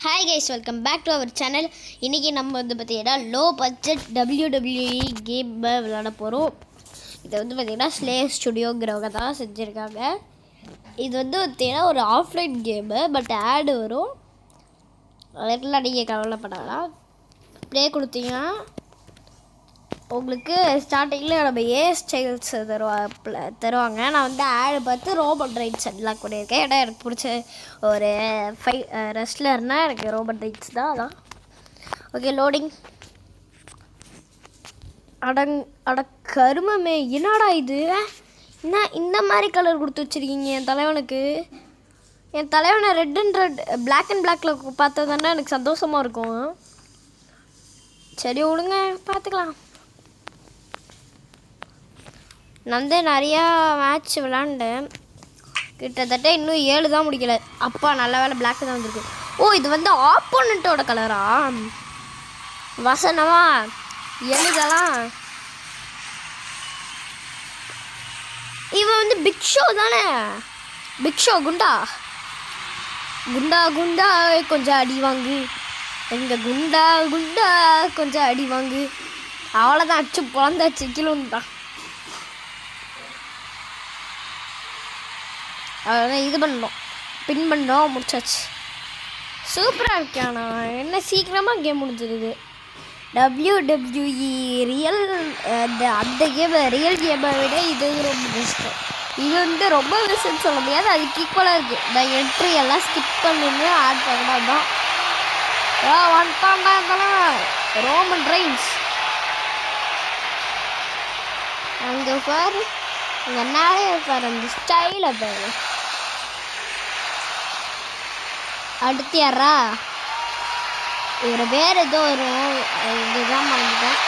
Hi guys, welcome back to our channel. இன்றைக்கி நம்ம வந்து பார்த்திங்கன்னா லோ பட்ஜெட் WWE கேம் விளாட போகிறோம். இதை வந்து பார்த்திங்கன்னா ஸ்லேவ் ஸ்டுடியோங்கிறவங்க தான் செஞ்சுருக்காங்க. இது வந்து பார்த்திங்கன்னா ஒரு ஆஃப்லைன் கேமு, பட் ஆடு வரும். அதெல்லாம் நீங்கள் கவலைப்படலாம். ப்ளே கொடுத்தீங்கன்னா உங்களுக்கு ஸ்டார்டிங்கில் நம்ம ஸ்டைல்ஸ் தருவாங்க. நான் வந்து ஆடு பார்த்து ரோபோட் ரைட்ஸ் எல்லாம் பண்ணியிருக்கேன். ஏன்னா எனக்கு பிடிச்ச ஒரு ரெஸ்லர்னால் எனக்கு ரோபோட் ரைட்ஸ் தான். அதான் ஓகே. லோடிங். அட கருமமே, என்னடா இது? என்ன இந்த மாதிரி கலர் கொடுத்து வச்சுருக்கீங்க என் தலைவனுக்கு? என் தலைவனை ரெட் பிளாக் அண்ட் பிளாக்கில் பார்த்ததுன்னா எனக்கு சந்தோஷமாக இருக்கும். சரி விடுங்க, பார்த்துக்கலாம். நான் வந்து நிறையா மேட்ச் விளாண்டேன். கிட்டத்தட்ட இன்னும் 7 தான் முடிக்கல. அப்பா நல்ல வேலை பிளாக் தான் வந்திருக்கு. ஓ, இது வந்து ஆப்போனண்ட்டோட கலரா? வசனமா எழுதலாம். இவன் வந்து பிக் ஷோ தானே? பிக் ஷோ குண்டா குண்டா குண்டா கொஞ்சம் அடி வாங்கு. எங்க குண்டா குண்டா கொஞ்சம் அடி வாங்கு. அவ்வளோதான், அச்சு பிறந்தாச்சு கிலோன்னு. அதான் இது பண்ணோம், பின் பண்ணோம், முடிச்சாச்சு. சூப்பராக இருக்கானா? என்ன சீக்கிரமாக கேம் முடிஞ்சிருது. WWE ரியல் அந்த கேமை ரியல் கேமை விட இது ரொம்ப பெஸ்ட்டு. இது வந்து ரொம்ப பெஸ்ட்டுன்னு சொல்ல முடியாது, அதுக்கு ஈக்குவலாக இருக்குது. இந்த என்ட்ரி எல்லாம் ஸ்கிப் பண்ணின்னு ஆட் பண்ணலாம் தான். வந்துட்டாங்க ரோமன் ரைன்ஸ். அங்கே பாரு, அங்கே நிறைய பாரு, அந்த ஸ்டைலை பாரு. அடுத்து யாரா? இவர் பேர் ஏதோ வரும், இதுதான் மறந்துட்டேன்.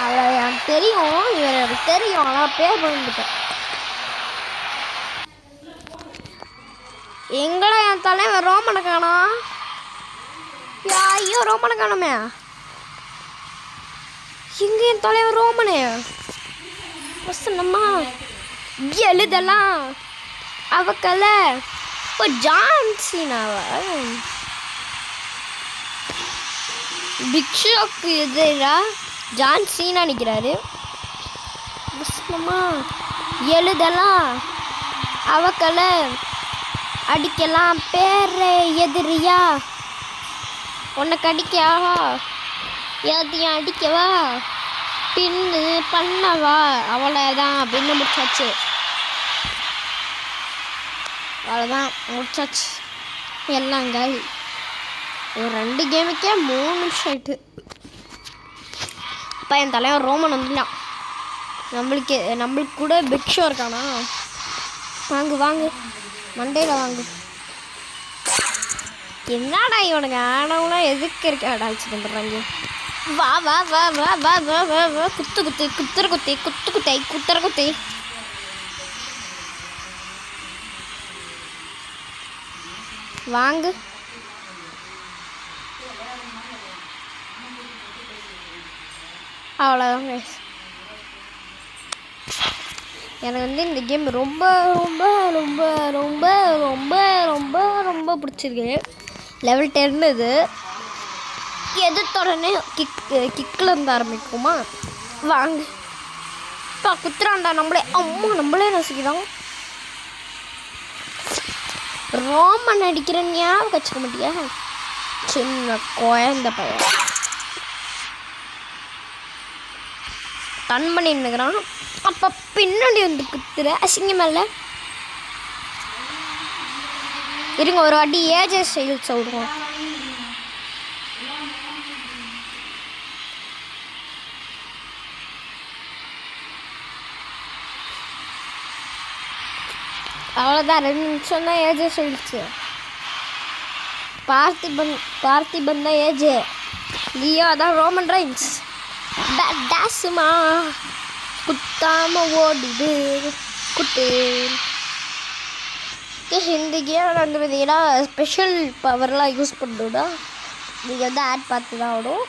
அவளை எனக்கு தெரியும், இவர் எனக்கு தெரியும், ஆனால் பேர் மறந்துட்டேன். எங்கடா என் தலைவன் ரோமனை காணோம்? ஐயோ, ரோமனை காணுமே. எங்க என் தலைவன் ரோமனே? வசனமா எழுதலாம் அவக்கல. இப்போ ஜான்சினாவா? பிக் ஷோக்கு எதிரா ஜான்சினா நிற்கிறாரு. வசனமா எழுதலாம் அவக்கல. அடிக்கலாம் பேர எதிரியா? உன்னை கடிக்கா? எல்லாத்தையும் அடிக்கவா? பின்னு பண்ணவா? அவ்வளோதான், பின்னு முடிச்சாச்சு. அவ்வளோதான், முடிச்சாச்சு எல்லாங்க. ஒரு 2 கேமுக்கே 3 நிமிஷம் ஆயிட்டு. அப்போ என் தலைவன் ரோமன் வந்துட்டான். நம்மளுக்கு கூட பிக் ஷோ இருக்கானா? வாங்கு வாங்கு, மண்டேல வாங்கு. என்னடா இவனுங்க ஆனவங்களாம் எதுக்கு இருக்காடா வச்சு பண்ணுறாங்க? வா வா வா வா வா வா வா வா. குத்து குத்து குத்துற குத்தி குத்து குத்தை குத்துற குத்தி. வாங்கு. அவ்வளோதாங்க. எனக்கு வந்து இந்த கேம் ரொம்ப ரொம்ப ரொம்ப ரொம்ப ரொம்ப ரொம்ப ரொம்ப பிடிச்சிருக்கு. லெவல் 10 இது. எதிர்த்தோடனே கிக்கில் இருந்து ஆரம்பிக்குமா? வாங்கு. இப்போ குத்துறான்டா நம்மளே. அம்மா, நம்மளே ரசிக்கிறோம். ரோமன் அடிக்கிறேன்னு ஞாபகம் வச்சுக்க மாட்டியா? சின்ன குழந்த பையன் டன் பண்ணின்னுக்கிறான். அப்போ பின்னாடி வந்து குத்துற அசிங்கமில்ல? இருங்க, ஒரு வாட்டி ஏஜே ஸ்டைல் சொல்லுவோம். அவ்வளோதான், 2 நிமிஷம் தான் ஏஜே சொல்லிச்சு. பார்த்திபன் தான் ஏஜே. லியோ தான் ரோமன் ரைன்ஸ். டேஸுமா குத்தாம ஓடிது குத்து. இந்த கேம் வந்து பார்த்தீங்கன்னா ஸ்பெஷல் பவர்லாம் யூஸ் பண்ணணுன்னா நீங்கள் வந்து ஆட் பார்த்து தான் ஆகணும்,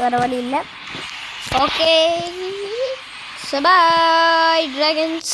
வேறு வழி இல்லை. ஓகே, பாய் ட்ராகன்ஸ்.